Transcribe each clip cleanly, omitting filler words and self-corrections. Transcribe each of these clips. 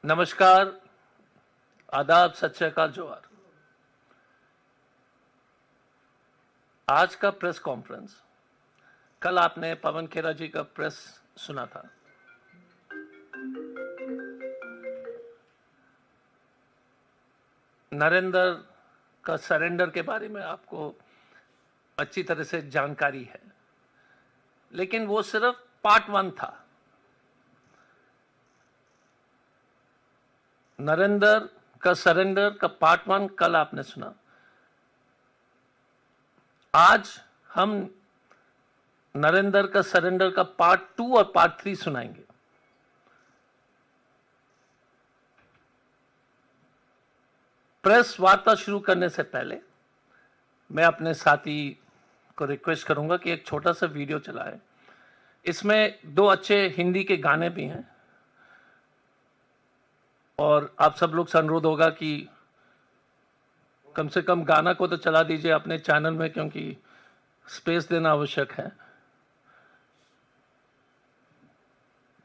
नमस्कार, आदाब, सत श्री अकाल, जोहार। आज का प्रेस कॉन्फ्रेंस, कल आपने पवन खेरा जी का प्रेस सुना था। नरेंद्र का सरेंडर के बारे में आपको अच्छी तरह से जानकारी है, लेकिन वो सिर्फ पार्ट 1 था। नरेंद्र का सरेंडर का पार्ट 1 कल आपने सुना। आज हम नरेंद्र का सरेंडर का पार्ट 2 और पार्ट 3 सुनाएंगे। प्रेस वार्ता शुरू करने से पहले मैं अपने साथी को रिक्वेस्ट करूंगा कि एक छोटा सा वीडियो चलाए। इसमें 2 अच्छे हिंदी के गाने भी हैं और आप सब लोग से अनुरोध होगा कि कम से कम गाना को तो चला दीजिए अपने चैनल में, क्योंकि स्पेस देना आवश्यक है।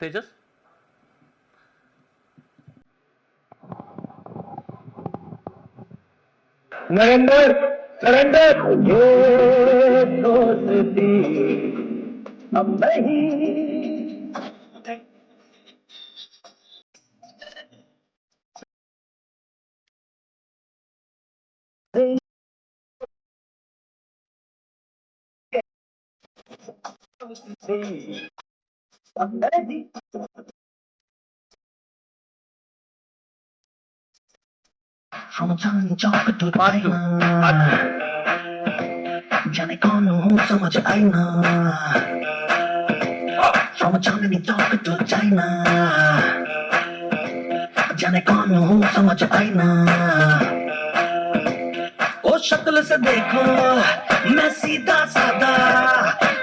तेजस, नरेंद्र सरेंडर ये दोस्ती अब नहीं। अब नहीं। From Johnny Chalk to China, जाने कौन हूँ समझ आई ना। From Johnny Chalk to China, जाने कौन हूँ समझ आई ना। ओ शक्ल से देखो मैं सीधा साधा,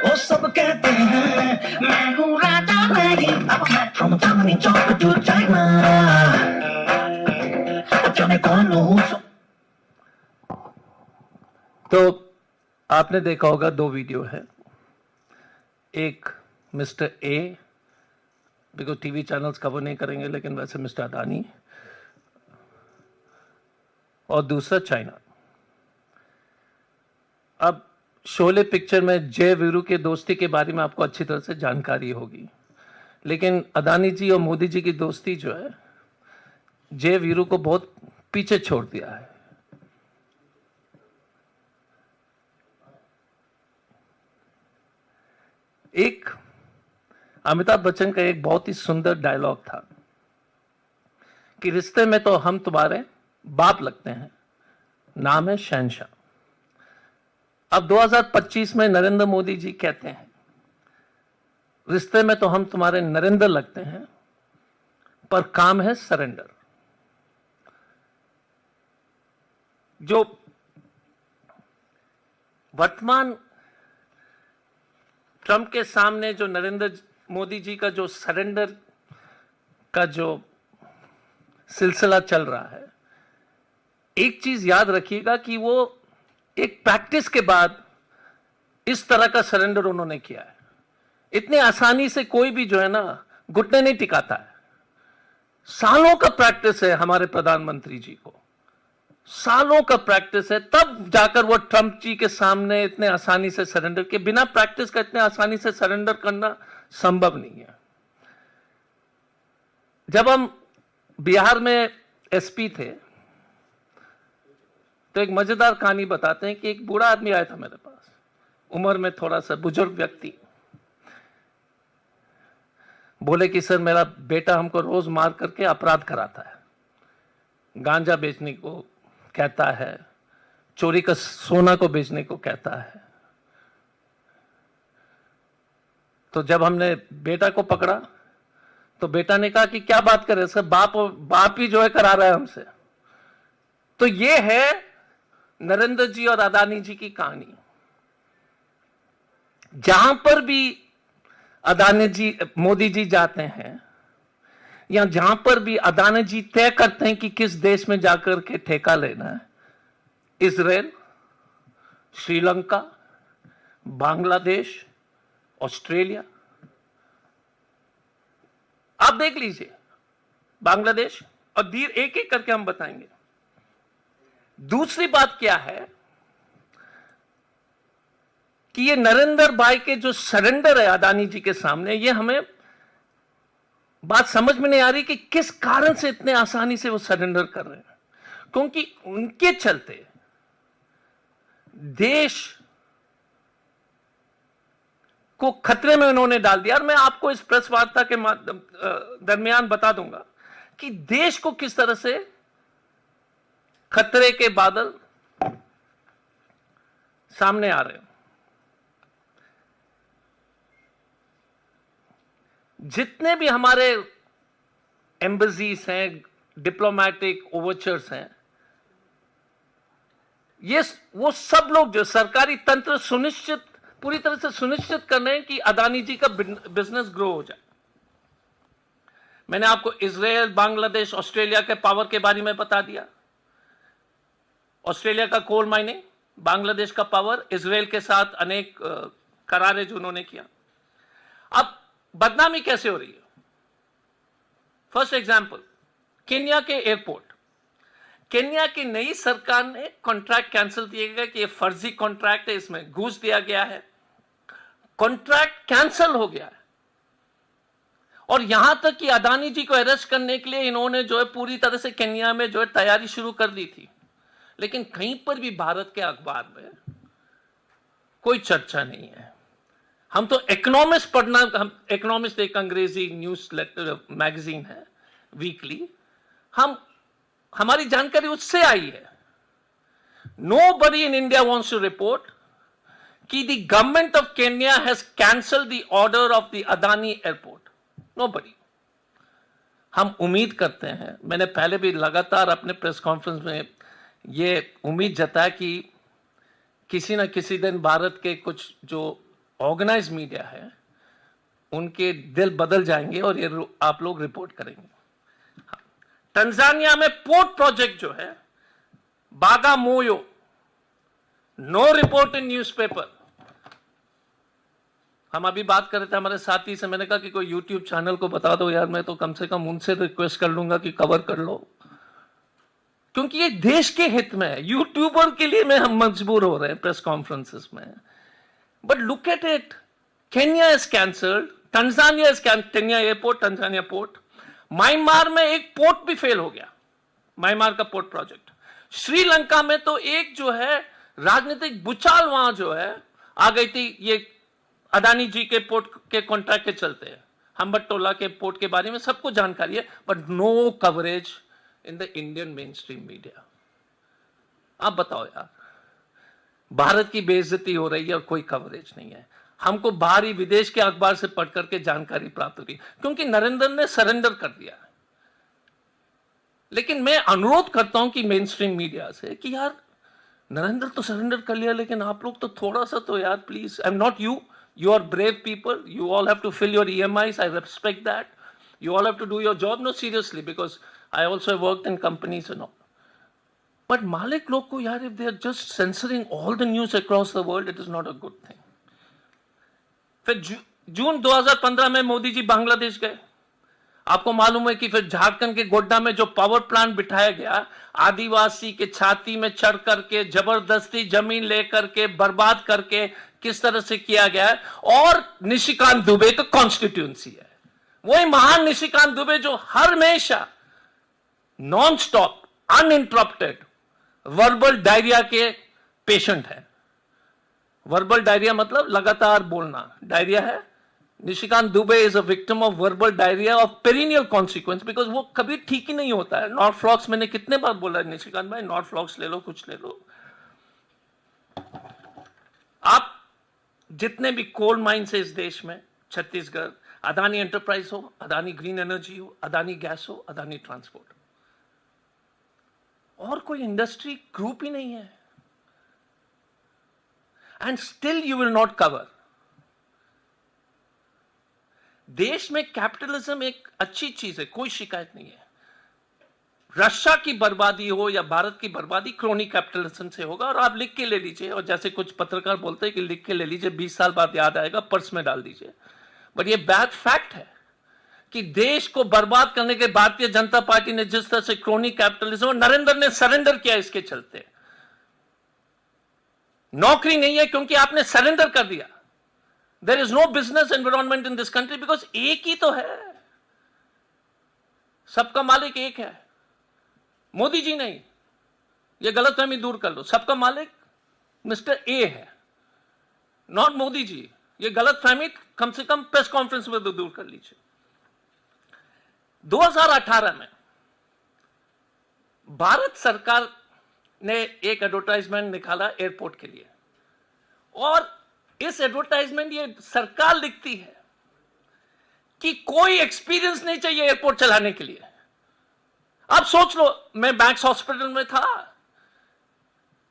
वो सब कहते हैं मैं हूँ राजा नहीं। From Johnny Chalk to China, जाने कौन हूँ। तो आपने देखा होगा 2 वीडियो है। एक mister A, because TV channels cover नहीं करेंगे, लेकिन वैसे मिस्टर अदानी, और दूसरा चाइना। अब शोले पिक्चर में जय वीरू के दोस्ती के बारे में आपको अच्छी तरह से जानकारी होगी, लेकिन अदानी जी और मोदी जी की दोस्ती जो है, जय वीरू को बहुत पीछे छोड़ दिया है। एक अमिताभ बच्चन का एक बहुत ही सुंदर डायलॉग था कि रिश्ते में तो हम तुम्हारे बाप लगते हैं, नाम है शहंशाह। अब 2025 में नरेंद्र मोदी जी कहते हैं रिश्ते में तो हम तुम्हारे नरेंद्र लगते हैं, पर काम है सरेंडर। जो वर्तमान ट्रंप के सामने जो नरेंद्र मोदी जी का जो सरेंडर का जो सिलसिला चल रहा है, एक चीज याद रखिएगा कि वो एक प्रैक्टिस के बाद इस तरह का सरेंडर उन्होंने किया है। इतनी आसानी से कोई भी जो है ना घुटने नहीं टिकाता है। सालों का प्रैक्टिस है हमारे प्रधानमंत्री जी को, सालों का प्रैक्टिस है, तब जाकर वो ट्रंप जी के सामने इतने आसानी से सरेंडर के। बिना प्रैक्टिस का इतने आसानी से सरेंडर करना संभव नहीं है। जब हम बिहार में एसपी थे तो एक मजेदार कहानी बताते हैं कि एक बूढ़ा आदमी आया था मेरे पास, उम्र में थोड़ा सा बुजुर्ग व्यक्ति। बोले कि सर, मेरा बेटा हमको रोज मार करके अपराध कराता है, गांजा बेचने को कहता है, चोरी का सोना को बेचने को कहता है। तो जब हमने बेटा को पकड़ा तो बेटा ने कहा कि क्या बात कर रहे सर, बाप ही जो है करा रहा है हमसे। तो ये है नरेंद्र जी और अदानी जी की कहानी। जहां पर भी अदानी जी मोदी जी जाते हैं, या जहां पर भी अदानी जी तय करते हैं कि किस देश में जाकर के ठेका लेना है, इजराइल, श्रीलंका, बांग्लादेश, ऑस्ट्रेलिया, आप देख लीजिए, बांग्लादेश, और धीरे एक एक करके हम बताएंगे। दूसरी बात क्या है कि ये नरेंद्र भाई के जो सरेंडर है अदानी जी के सामने, ये हमें बात समझ में नहीं आ रही कि किस कारण से इतने आसानी से वो सरेंडर कर रहे हैं, क्योंकि उनके चलते देश को खतरे में उन्होंने डाल दिया। और मैं आपको इस प्रेस वार्ता के दरमियान बता दूंगा कि देश को किस तरह से खतरे के बादल सामने आ रहे हैं। जितने भी हमारे एम्बेसीज हैं, डिप्लोमेटिक ओवरचर्स हैं, ये वो सब लोग जो सरकारी तंत्र सुनिश्चित, पूरी तरह से सुनिश्चित कर रहे हैं कि अदानी जी का बिजनेस ग्रो हो जाए। मैंने आपको इजराइल, बांग्लादेश, ऑस्ट्रेलिया के पावर के बारे में बता दिया। ऑस्ट्रेलिया का कोल माइनिंग, बांग्लादेश का पावर, इजराइल के साथ अनेक करारें जो उन्होंने किया। अब बदनामी कैसे हो रही है? फर्स्ट एग्जांपल, केन्या के एयरपोर्ट। केन्या की नई सरकार ने कॉन्ट्रैक्ट कैंसिल किया गया कि ये फर्जी कॉन्ट्रैक्ट है, इसमें घूस दिया गया है। कॉन्ट्रैक्ट कैंसिल हो गया है, और यहां तक कि अदानी जी को अरेस्ट करने के लिए इन्होंने जो है पूरी तरह से केन्या में जो है तैयारी शुरू कर दी थी, लेकिन कहीं पर भी भारत के अखबार में कोई चर्चा नहीं है। हम तो इकोनॉमिस्ट पढ़ना, हम इकोनॉमिस्ट एक अंग्रेजी न्यूज लेटर मैगजीन है वीकली, हमारी जानकारी उससे आई है। Nobody in India wants to report कि the government of Kenya has cancelled the order of the Adani airport. Nobody. हम उम्मीद करते हैं, मैंने पहले भी लगातार अपने प्रेस कॉन्फ्रेंस में ये उम्मीद जताया कि किसी न किसी दिन भारत के कुछ जो ऑर्गेनाइज मीडिया है उनके दिल बदल जाएंगे और ये आप लोग रिपोर्ट करेंगे। तंजानिया में पोर्ट प्रोजेक्ट जो है बागामोयो, नो रिपोर्ट इन न्यूज़पेपर। हम अभी बात कर रहे थे हमारे साथी से, मैंने कहा कि कोई यूट्यूब चैनल को बता दो यार, मैं तो कम से कम उनसे रिक्वेस्ट कर लूंगा कि कवर कर लो, क्योंकि ये देश के हित में है। यूट्यूबर के लिए में हम मजबूर हो रहे हैं प्रेस कॉन्फ्रेंसेस में। But look at it, Kenya is cancelled, Tanzania is cancelled, Kenya airport, Tanzania port. Myanmar में एक पोर्ट भी फेल हो गया, म्यांमार का पोर्ट प्रोजेक्ट। श्रीलंका में तो एक जो है राजनीतिक भूचाल वहां जो है आ गई थी, ये अदानी जी के पोर्ट के कॉन्ट्रैक्ट के चलते हैं। हम्बटोला के पोर्ट के बारे में सबको जानकारी है, but no coverage in the Indian mainstream media. आप बताओ यार, भारत की बेइज्जती हो रही है और कोई कवरेज नहीं है। हमको बाहरी विदेश के अखबार से पढ़ करके जानकारी प्राप्त हो रही है, क्योंकि नरेंद्र ने सरेंडर कर दिया है। लेकिन मैं अनुरोध करता हूं कि मेन स्ट्रीम मीडिया से कि यार नरेंद्र तो सरेंडर कर लिया, लेकिन आप लोग तो थोड़ा सा तो यार please, I am not you are brave people, you all have to fill your EMIs, I respect that, you all have to do your job, no seriously, because I also have worked in companies and all, but Malik log ko yaar, if they are just censoring all the news across the world, it is not a good thing. फिर जून 2015 में मोदी जी बांग्लादेश गए। आपको मालूम है कि फिर झारखंड के गोड्डा में जो पावर प्लांट बिठाया गया, आदिवासी के छाती में चढ़ करके जबरदस्ती जमीन लेकर के बर्बाद करके किस तरह से किया गया है, और निशिकांत दुबे का कॉन्स्टिट्यूएंसी है, वही महान निशिकांत दुबे जो हर हमेशा non stop uninterrupted verbal diarrhoea के पेशेंट है। वर्बल डायरिया मतलब लगातार बोलना, डायरिया है। Nishikant Dubey is a victim of verbal diarrhoea of perennial consequence, because वो कभी ठीक ही नहीं होता है। नॉर्थफ्लॉक्स, मैंने कितने बार बोला है निशिकांत भाई, नॉर्थफ्लॉक्स ले लो, कुछ ले लो। आप जितने भी कोल माइन्स है इस देश में, छत्तीसगढ़, अदानी एंटरप्राइज हो, अदानी ग्रीन एनर्जी हो, अदानी गैस हो, अदानी ट्रांसपोर्ट, और कोई इंडस्ट्री ग्रुप ही नहीं है, and still you will not cover. देश में कैपिटलिज्म एक अच्छी चीज है, कोई शिकायत नहीं है। रशिया की बर्बादी हो या भारत की बर्बादी क्रोनी कैपिटलिज्म से होगा, और आप लिख के ले लीजिए, और जैसे कुछ पत्रकार बोलते हैं कि लिख के ले लीजिए, 20 साल बाद याद आएगा, पर्स में डाल दीजिए, बट ये बैड फैक्ट है। कि देश को बर्बाद करने के भारतीय जनता पार्टी ने जिस तरह से क्रोनी कैपिटलिज्म और नरेंद्र ने सरेंडर किया, इसके चलते नौकरी नहीं है क्योंकि आपने सरेंडर कर दिया. There is no business environment in this country because एक ही तो है, सबका मालिक एक है, मोदी जी नहीं. ये गलतफहमी दूर कर लो, सबका मालिक मिस्टर ए है, नॉट मोदी जी. ये गलतफहमी कम से कम प्रेस कॉन्फ्रेंस में तो दूर कर लीजिए. 2018 में भारत सरकार ने एक एडवर्टाइजमेंट निकाला एयरपोर्ट के लिए, और इस एडवर्टाइजमेंट ये सरकार लिखती है कि कोई एक्सपीरियंस नहीं चाहिए एयरपोर्ट चलाने के लिए. आप सोच लो, मैं मैक्स हॉस्पिटल में था,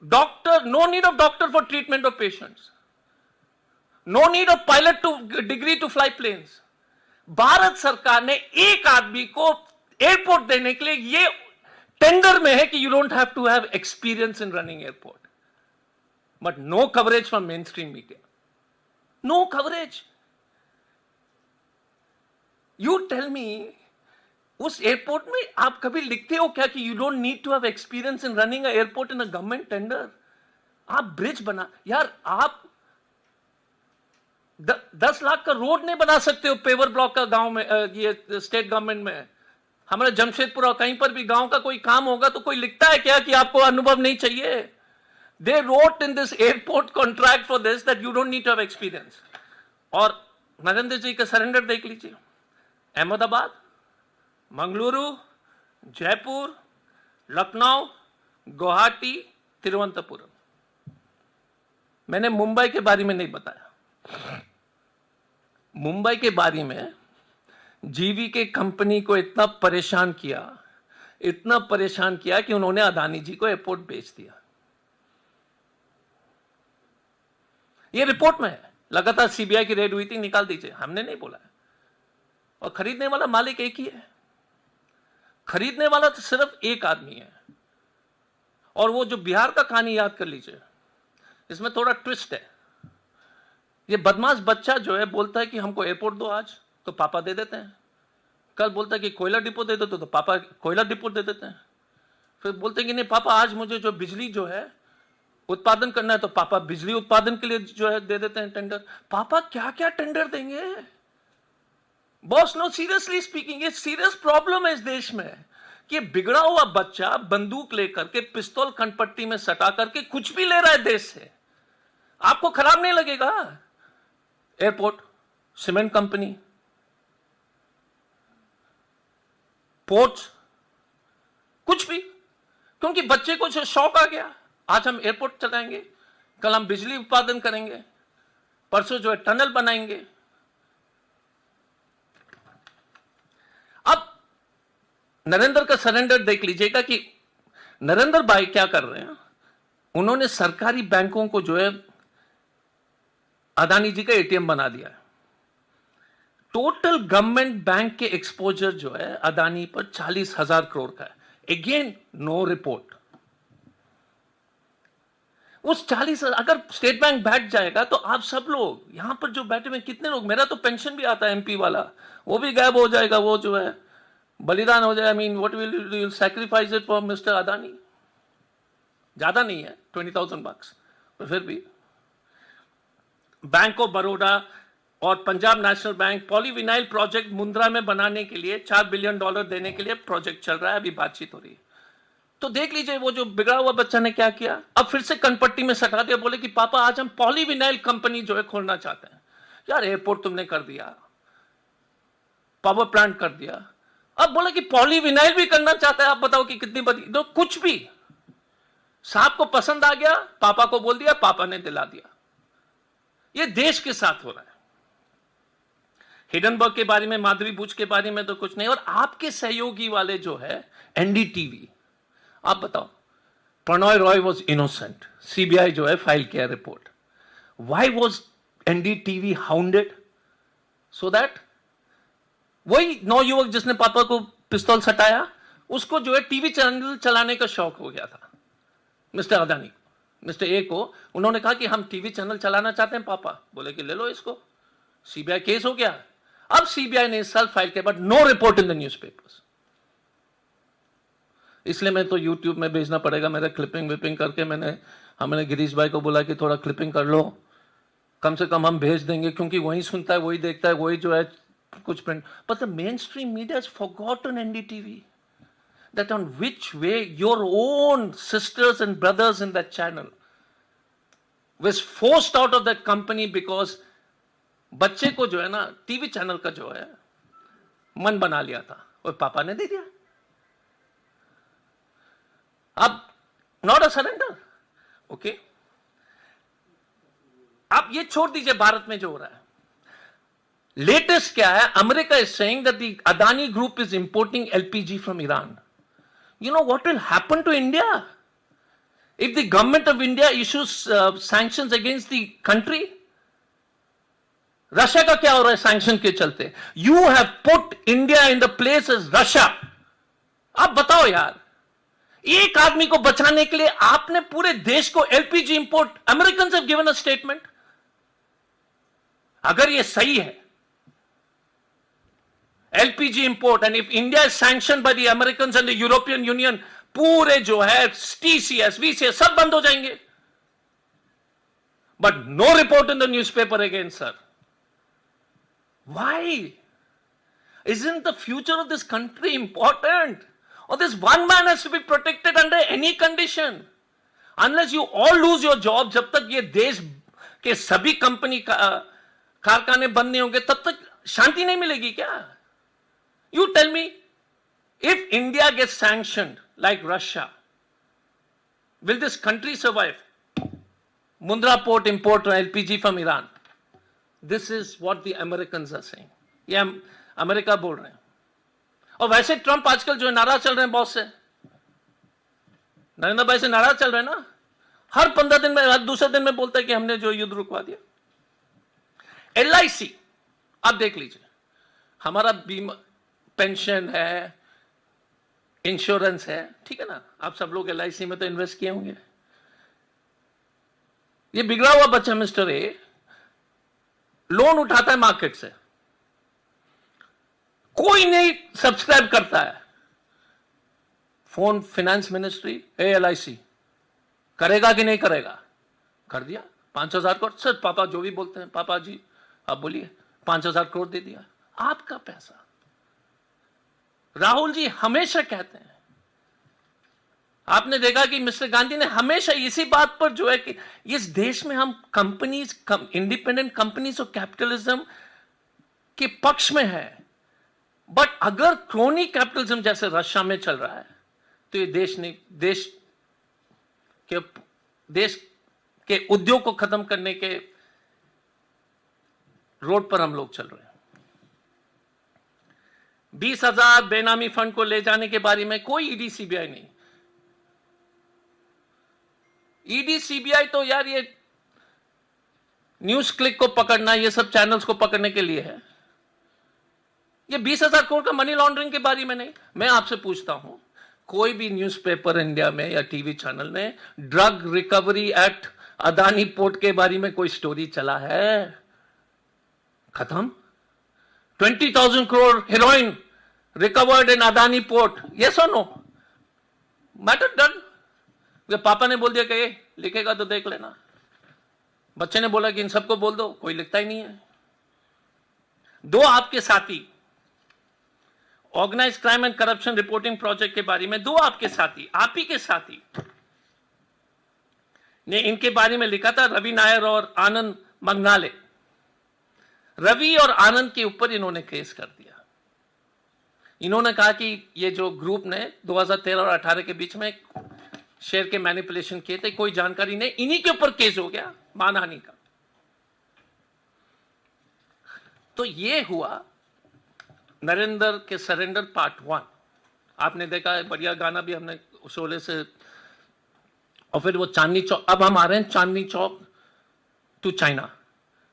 doctor, no need of doctor for treatment of patients, no need of pilot to degree to fly planes. Bharat सरकार ने एक आदमी को एयरपोर्ट देने के लिए ये टेंडर में है कि you don't have to have experience in running airport, but no coverage from mainstream media, no coverage. You tell me, उस एयरपोर्ट में आप कभी लिखते हो क्या कि you don't need to have experience in running a airport in a government tender? आप bridge बना, यार आप 10 लाख का रोड नहीं बना सकते हो पेवर ब्लॉक का गांव में, ये स्टेट गवर्नमेंट में. हमारे जमशेदपुर और कहीं पर भी गांव का कोई काम होगा तो कोई लिखता है क्या कि आपको अनुभव नहीं चाहिए? They wrote in this airport contract for this that you don't need to have experience. और नरेंद्र जी का सरेंडर देख लीजिए, अहमदाबाद, मंगलुरु, जयपुर, लखनऊ, गुवाहाटी, तिरुवनंतपुरम. मैंने मुंबई के बारे में नहीं बताया. मुंबई के बारे में जीवी के कंपनी को इतना परेशान किया कि उन्होंने अदानी जी को एयरपोर्ट बेच दिया. ये रिपोर्ट में है, लगातार सीबीआई की रेड हुई थी, निकाल दीजिए, हमने नहीं बोला है. और खरीदने वाला मालिक एक ही है, खरीदने वाला तो सिर्फ एक आदमी है. और वो जो बिहार का कहानी याद कर लीजिए, इसमें थोड़ा ट्विस्ट है. ये बदमाश बच्चा जो है बोलता है कि हमको एयरपोर्ट दो आज, तो पापा दे देते हैं. कल बोलता है कि कोयला डिपो दे दो, तो पापा कोयला डिपो दे देते हैं. फिर बोलते हैं कि नहीं पापा, आज मुझे जो बिजली जो है उत्पादन करना है, तो पापा बिजली उत्पादन के लिए जो है दे देते हैं टेंडर. पापा क्या क्या टेंडर देंगे बॉस? नो, सीरियसली स्पीकिंग, ये सीरियस प्रॉब्लम है इस देश में कि बिगड़ा हुआ बच्चा बंदूक लेकर के, पिस्तौल कनपट्टी में सटा करके कुछ भी ले रहा है देश से. आपको खराब नहीं लगेगा? एयरपोर्ट, सीमेंट कंपनी, पोर्ट्स, कुछ भी, क्योंकि बच्चे को शौक आ गया, आज हम एयरपोर्ट चलाएंगे, कल हम बिजली उत्पादन करेंगे, परसों जो है टनल बनाएंगे. अब नरेंद्र का सरेंडर देख लीजिएगा कि नरेंद्र भाई क्या कर रहे हैं. उन्होंने सरकारी बैंकों को जो है अदानी जी का एटीएम बना दिया है. टोटल गवर्नमेंट बैंक के एक्सपोजर जो है अदानी पर 40,000 करोड़ का है. Again no report. उस 40,000 अगर स्टेट बैंक बैठ जाएगा तो आप सब लोग यहां पर जो बैठे हुए, कितने लोग, मेरा तो पेंशन भी आता है एमपी वाला, वो भी गायब हो जाएगा, वो जो है बलिदान हो जाएगा. I mean what will you sacrifice it for mister Adani? ज्यादा नहीं है, $20,000, फिर भी. बैंक ऑफ बड़ौदा और Punjab national bank polyvinyl project Mundra में बनाने के लिए $4 बिलियन देने के लिए प्रोजेक्ट चल रहा है, अभी बातचीत हो रही है. तो देख लीजिए वो जो बिगड़ा हुआ बच्चा ने क्या किया, अब फिर से कनपट्टी में सटा दिया. बोले कि पापा आज हम पॉलीविनाइल कंपनी जो है खोलना चाहते हैं. यार एयरपोर्ट तुमने कर दिया, पावर प्लांट कर दिया, अब बोले कि पॉलीविनाइल भी करना चाहता है. आप बताओ कि कितनी बड़ी, तो कुछ भी साहब को पसंद आ गया, पापा को बोल दिया, पापा ने दिला दिया. ये देश के साथ हो रहा है. हिडनबर्ग के बारे में, माधुरी बुच के बारे में तो कुछ नहीं. और आपके सहयोगी वाले जो है एनडीटीवी, आप बताओ, Prannoy Roy was innocent, CBI जो है फाइल किया report. Why was NDTV hounded? So that वही नौयुवक जिसने पापा को पिस्तौल सटाया, उसको जो है टीवी चैनल चलाने का शौक हो गया था. मिस्टर अदानी, मिस्टर ए को उन्होंने कहा कि हम टीवी चैनल चलाना चाहते हैं पापा. बोले कि ले लो इसको, सीबीआई केस हो गया. अब सीबीआई ने इस साल फाइल किया, but no report in the newspapers. इसलिए मैं तो यूट्यूब में भेजना पड़ेगा मेरा क्लिपिंग विपिंग करके। हमने गिरीश भाई को बोला कि थोड़ा क्लिपिंग कर लो, कम से कम हम भेज देंगे, क्योंकि वही सुनता है, वही देखता है, वही जो है कुछ print. But the main stream media has forgotten NDTV, that on which way your own sisters and brothers in that channel was forced out of that company because बच्चे को जो है ना टीवी चैनल का जो है मन बना लिया था और पापा ने दे दिया। अब नॉट अ सरेंडर, ओके। अब ये छोड़ दीजिए भारत में जो हो रहा है। लेटेस्ट क्या है, America is saying that the Adani group is importing LPG from Iran. You know what will happen to India if the government of India issues sanctions against the country? Russia का क्या हो रहा है सैंक्शन के चलते? You have put India in the place as Russia. आप बताओ यार, एक आदमी को बचाने के लिए आपने पूरे देश को LPG import. American have given a statement. अगर ये सही है LPG import, and if India is sanctioned by the Americans and the European Union, पूरे जो है TCS, VCS सब बंद हो जाएंगे। But no report in the newspaper again, sir. Why? Isn't the future of this country important? Or this one man has to be protected under any condition? Unless you all lose your job, जब तक ये देश के सभी company कारखाने बंद नहीं होंगे, तब तक शांति नहीं मिलेगी क्या? You tell me, if India gets sanctioned like Russia, will this country survive? Mundra port import LPG from Iran. This is what the Americans are saying. ये अमेरिका बोल रहे हैं। और वैसे ट्रंप आजकल जो नाराज चल रहे हैं बॉस से, नरेंद्र भाई से नाराज चल रहे हैं ना। हर 15 दिन में, हर दूसरे दिन में बोलता है कि हमने जो युद्ध रुकवा दिया। LIC आप देख लीजिए, हमारा बीमा, पेंशन है, इंश्योरेंस है, ठीक है ना। आप सब लोग LIC में तो इन्वेस्ट किए होंगे। ये बिगड़ा हुआ बच्चा मिस्टर ए लोन उठाता है मार्केट से, कोई नहीं सब्सक्राइब करता है। फोन फाइनेंस मिनिस्ट्री, LIC करेगा कि नहीं करेगा? कर दिया 5,000 करोड़। सर पापा जो भी बोलते हैं, पापा जी आप बोलिए, 5,000 करोड़ दे दिया, आपका पैसा। राहुल जी हमेशा कहते हैं, आपने देखा कि मिस्टर गांधी ने हमेशा इसी बात पर जो है कि इस देश में हम कंपनीज, इंडिपेंडेंट कंपनीज और कैपिटलिज्म के पक्ष में है। बट अगर क्रोनी कैपिटलिज्म जैसे रशिया में चल रहा है, तो ये देश के उद्योग को खत्म करने के रोड पर हम लोग चल रहे हैं। 20,000 बेनामी फंड को ले जाने के बारे में कोई ईडी सीबीआई नहीं। ईडी सीबीआई तो यार ये न्यूज क्लिक को पकड़ना, ये सब चैनल्स को पकड़ने के लिए है। ये 20,000 करोड़ का मनी लॉन्ड्रिंग के बारे में नहीं। मैं आपसे पूछता हूं, कोई भी न्यूज़पेपर इंडिया में या टीवी चैनल ने drug recovery act Adani port के बारे में कोई स्टोरी चला है? खत्म। 20,000 crore heroin recovered in Adani port. Yes or no? Matter done. पापा ने बोल दिया कि ये लिखेगा तो देख लेना। बच्चे ने बोला कि इन सबको बोल दो, कोई लिखता ही नहीं है। दो आपके साथी organise crime and corruption reporting project के बारे में, दो आपके साथी, आप ही के साथी ने इनके बारे में लिखा था, रवि नायर और आनंद मंगनाले। रवि और आनंद के ऊपर इन्होंने केस कर दिया। इन्होंने कहा कि ये जो ग्रुप ने 2013 और 18 के बीच में शेयर के मैनिपुलेशन किए थे, कोई जानकारी नहीं, इन्हीं के ऊपर केस हो गया मानहानि का। तो ये हुआ नरेंद्र के सरेंडर पार्ट 1। आपने देखा है, बढ़िया गाना भी हमने शोले से। और फिर वो चांदनी चौक, अब हम आ रहे हैं चांदनी चौक टू चाइना।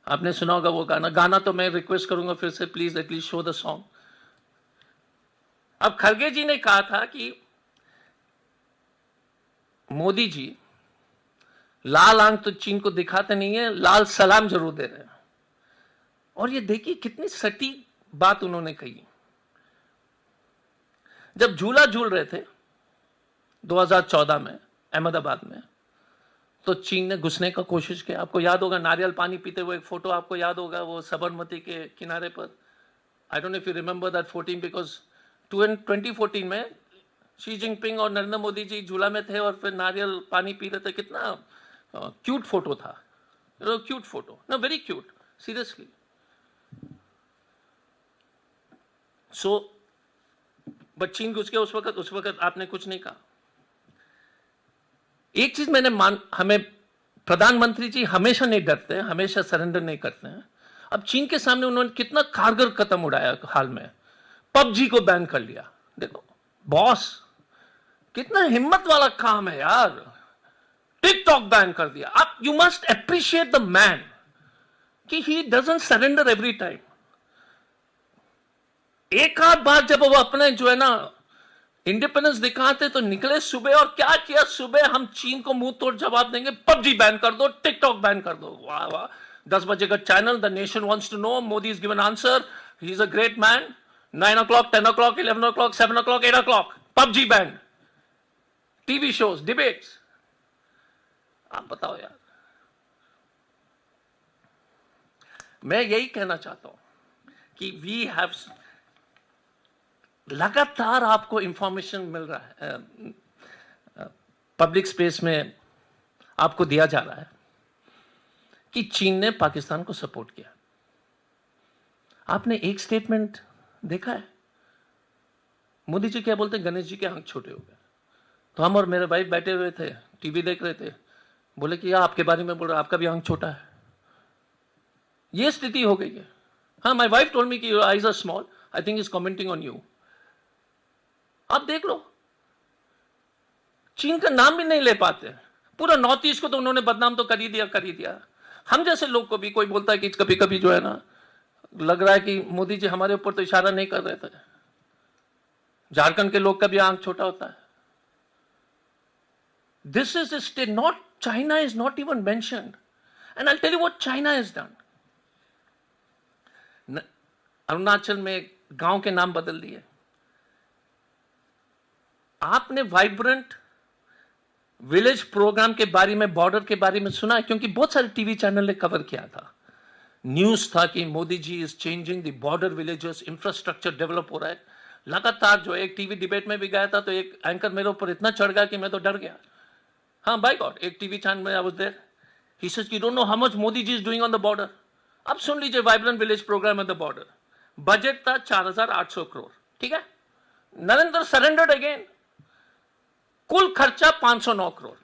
आपने सुना होगा वो गाना तो मैं रिक्वेस्ट करूंगा फिर से, please at least show the song. अब खरगे जी ने कहा था कि मोदी जी लाल आंख तो चीन को दिखाते नहीं है, लाल सलाम जरूर दे रहे हैं। और ये देखिए कितनी सटीक बात उन्होंने कही, जब झूला झूल रहे थे 2014 में अहमदाबाद में, तो चीन ने घुसने का कोशिश किया। आपको याद होगा नारियल पानी पीते हुए एक फोटो आपको याद होगा, वो साबरमती के किनारे पर। I don't know if you remember that 14 because 2014 में शी जिनपिंग और नरेंद्र मोदी जी झूला में थे और फिर नारियल पानी पी रहे थे। कितना क्यूट फोटो था, cute photo, know very cute, seriously. So but चीन घुस के उस वक्त आपने कुछ नहीं कहा। एक चीज हमें प्रधानमंत्री जी हमेशा नहीं डरते, हमेशा सरेंडर नहीं करते हैं। अब चीन के सामने उन्होंने कितना कारगर कदम उठाया हाल में, पबजी को बैन कर लिया। देखो बॉस, कितना हिम्मत वाला काम है यार। टिकटॉक बैन कर दिया। आप you must appreciate the man कि he doesn't surrender every time. एक आध बार जब वो अपने जो है ना इंडिपेंडेंस दिखाते तो निकले सुबह, और क्या किया सुबह, हम चीन को मुंह तोड़ जवाब देंगे, पबजी बैन कर दो, टिकटॉक बैन कर दो। वाह वाह, 10 बजे का channel, the nation wants to know, Modi is given answer, he is a great man. 9 o'clock, 10 o'clock, 11 o'clock, 7 o'clock, 8 o'clock, PUBG ban, TV shows, debates. आप बताओ यार। मैं यही कहना चाहता हूं कि वी हैव, लगातार आपको इंफॉर्मेशन मिल रहा है, पब्लिक स्पेस में आपको दिया जा रहा है कि चीन ने पाकिस्तान को सपोर्ट किया। आपने एक स्टेटमेंट देखा है? मोदी जी क्या बोलते हैं, गणेश जी के आंख छोटे हो गए। तो हम और मेरे भाई बैठे हुए थे, टीवी देख रहे थे, बोले कि यार आपके बारे में बोल रहा, आपका भी आंख छोटा है। ये स्थिति हो गई है। हाँ, माय वाइफ टोल्ड मी कि your eyes are small, I think is commenting on you. आप देख लो, चीन का नाम भी नहीं ले पाते। पूरा नॉर्थ ईस्ट को तो उन्होंने बदनाम तो कर ही दिया। हम जैसे लोग को भी कोई बोलता है कि कभी कभी जो है ना, लग रहा है कि मोदी जी हमारे ऊपर तो इशारा नहीं कर रहे थे। झारखंड के लोग का भी आंख छोटा होता है। This is state, not China is not even mentioned, and I tell you what China has done. Arunachal में गांव के नाम बदल दिए। आपने वाइब्रेंट विलेज प्रोग्राम के बारे में, बॉर्डर के बारे में सुना है? क्योंकि बहुत सारे टीवी चैनल ने कवर किया था, न्यूज था कि Modi ji is changing the border villages, infrastructure develop हो रहा है। लगातार जो एक टीवी डिबेट में भी गया था तो एक एंकर मेरे ऊपर इतना चढ़ गया कि मैं तो डर गया। हाँ बाय गॉड, एक टीवी चैनल में I was there, he says you don't know how much Modi ji is doing on the border. अब सुन लीजिए, vibrant village programme on the border, budget था 4,800 करोड़, ठीक है। नरेंद्र सरेंडर्ड अगेन, कुल खर्चा 509 crore.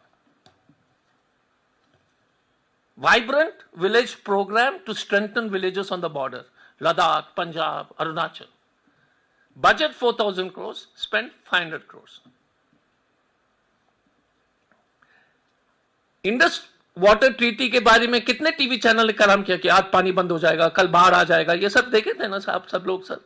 Vibrant village programme to strengthen villages on the border, Ladakh, Punjab, Arunachal, budget 4,000 crore, spend 500 crore. Indus water treaty के बारे में कितने टीवी चैनल ने कलाम किया कि आज पानी बंद हो जाएगा, कल बाढ़ आ जाएगा, ये सब देखे थे ना साहब, सब लोग sir.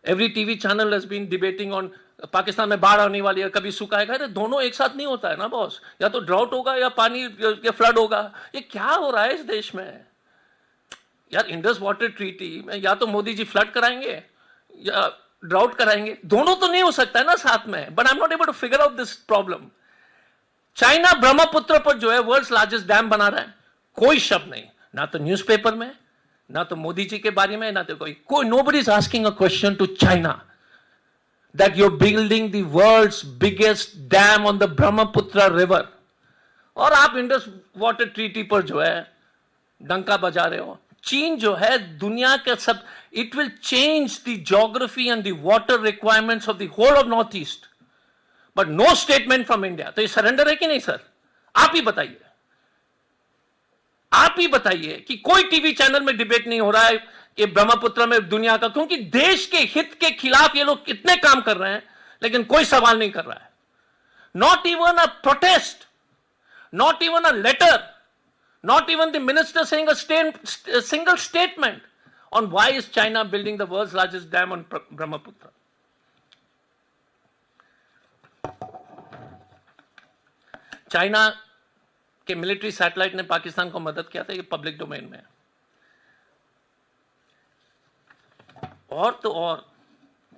Every TV channel has been debating on Pakistan में बाढ़ आने वाली है, कभी सूखा आएगा। अरे दोनों एक साथ नहीं होता है ना बॉस, या तो ड्राउट होगा या पानी या फ्लड होगा। ये क्या हो रहा है इस देश में यार? इंडस वाटर ट्रीटी में या तो मोदी जी फ्लड कराएंगे या ड्राउट कराएंगे, दोनों तो नहीं हो सकता है ना साथ में। But I am not able to figure out this problem. China Brahmaputra पर जो है वर्ल्ड्स लार्जेस्ट डैम बना रहा है, कोई शब्द नहीं, ना तो न्यूज़पेपर में, ना तो मोदी जी के बारे में, ना तो कोई nobody is asking a question to China that you're building the world's biggest dam on the Brahmaputra river, और आप इंडस वाटर ट्रीटी पर जो है डंका बजा रहे हो। चीन जो है दुनिया का सब, it will change the geography and the water requirements of the whole of north east, but no statement from India. तो ये सरेंडर है कि नहीं सर? आप ही बताइए, आप ही बताइए कि कोई टीवी चैनल में डिबेट नहीं हो रहा है कि ब्रह्मपुत्र में दुनिया का, क्योंकि देश के हित के खिलाफ ये लोग कितने काम कर रहे हैं, लेकिन कोई सवाल नहीं कर रहा है। Not even a protest, not even a letter, not even the minister saying a single statement on why is China building the world's largest dam on Brahmaputra. China के मिलिट्री सैटेलाइट ने पाकिस्तान को मदद किया था, ये पब्लिक डोमेन में है। और तो और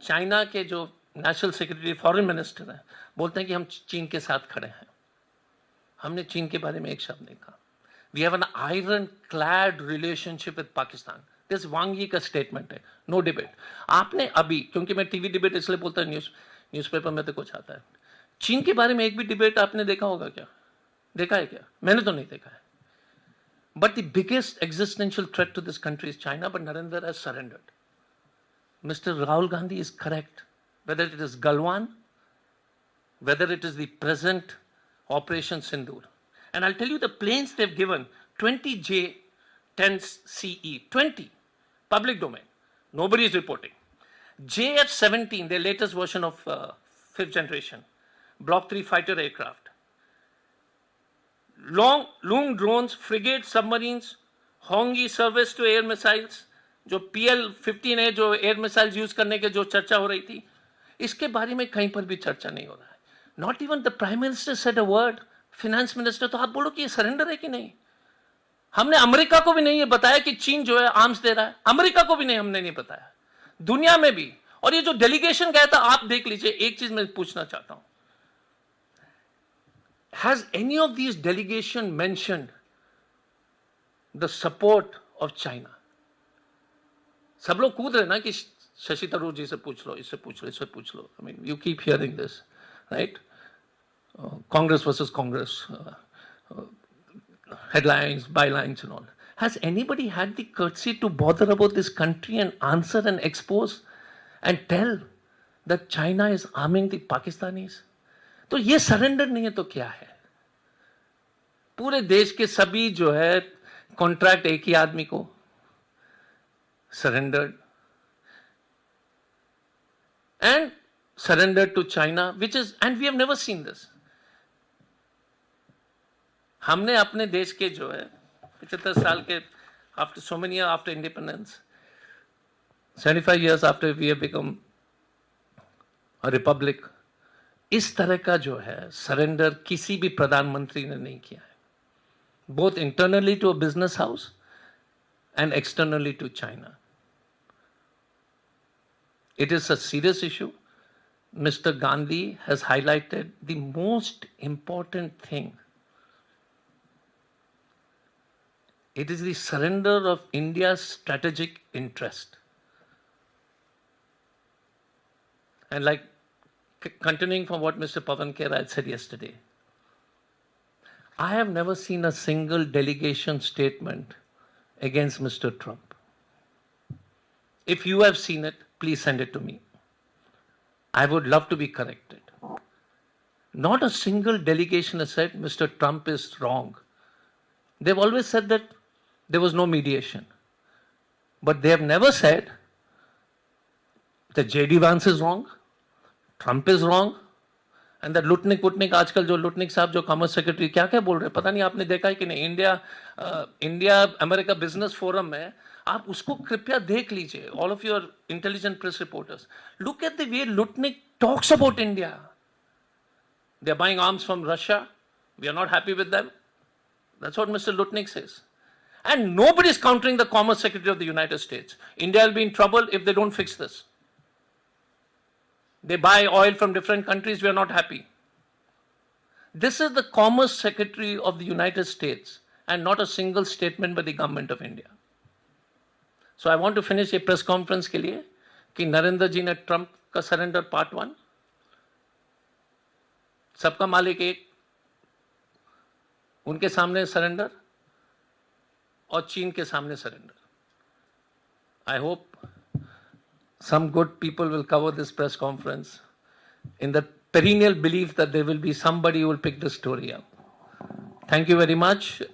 चाइना के जो नेशनल सेक्रेटरी फॉरेन मिनिस्टर हैं बोलते हैं कि हम चीन के साथ खड़े हैं। हमने चीन के बारे में एक शब्द नहीं कहा। We have an ironclad relationship with Pakistan. This Wang Yi का स्टेटमेंट है, नो डिबेट। आपने अभी, क्योंकि मैं टीवी डिबेट इसलिए बोलता हूँ, न्यूज़पेपर में तो कुछ आता है, चीन के बारे में एक भी डिबेट आपने देखा होगा क्या? देखा है क्या? मैंने तो नहीं देखा है। But the biggest existential threat to this country is China, but Narendra has surrendered. Mr. Rahul Gandhi is correct. Whether it is Galwan, whether it is the present Operation Sindoor. And I'll tell you the planes they've given, 20 J-10CE, 20, public domain. Nobody is reporting. JF-17, their latest version of fifth generation, Block 3 fighter aircraft. Loong drones, frigate submarines, Hongi surface to air missiles, जो PL-15 है, जो air missiles use करने के जो चर्चा हो रही थी, इसके बारे में कहीं पर भी चर्चा नहीं हो रहा है। Not even the prime minister said a word, finance minister. तो आप बोलो कि ये सरेंडर है कि नहीं? हमने अमेरिका को भी नहीं ये बताया कि चीन जो है आर्म्स दे रहा है, अमेरिका को भी नहीं, हमने नहीं बताया, दुनिया में भी। और ये जो डेलीगेशन गया था, आप देख लीजिए। एक चीज मैं पूछना चाहता हूं, has any of these delegation mentioned the support of China? सब लोग कूद रहे ना कि शशि थरूर जी से पूछ लो, इससे पूछ लो, इससे पूछ लो। I mean, you keep hearing this, right? Congress versus Congress, headlines, bylines and all. Has anybody had the courtesy to bother about this country and answer and expose and tell that China is arming the Pakistanis? तो ये surrender नहीं है तो क्या है? पूरे देश के सभी जो है कॉन्ट्रैक्ट एक ही आदमी को, surrendered and surrendered to China, which is, and we have never seen this. हमने अपने देश के जो है 75 साल के, after so many years after independence, 75 years after we have become a republic, इस तरह का जो है सरेंडर किसी भी प्रधानमंत्री ने नहीं किया है, both internally to a business house and externally to China. It is a serious issue. Mr. Gandhi has highlighted the most important thing. It is the surrender of India's strategic interest. And like continuing from what Mr. Pavan Kher had said yesterday, I have never seen a single delegation statement against Mr. Trump. If you have seen it, please send it to me. I would love to be corrected. Not a single delegation has said Mr. Trump is wrong. They've always said that there was no mediation. But they have never said that J.D. Vance is wrong, Trump is wrong, and that Lutnik आजकल जो Lutnick साहब जो commerce secretary क्या क्या बोल रहे हैं पता नहीं, आपने देखा है कि नहीं? इंडिया अमेरिका बिजनेस फोरम में आप उसको कृपया देख लीजिए. All of your intelligent press reporters, look at the way Lutnick talks about India. They are buying arms from Russia. We are not happy with them. That's what Mr. Lutnick says. And nobody is countering the Commerce Secretary of the United States. India will be in trouble if they don't fix this. They buy oil from different countries. We are not happy. This is the Commerce Secretary of the United States and not a single statement by the government of India. So I want to finish a press conference के लिए कि नरेंद्र जी ने Trump का surrender part 1, सबका मालिक एक, उनके सामने सरेंडर और चीन के सामने surrender. I hope some good people will cover this press conference in the perennial belief that there will be somebody who will pick the story up. Thank you very much.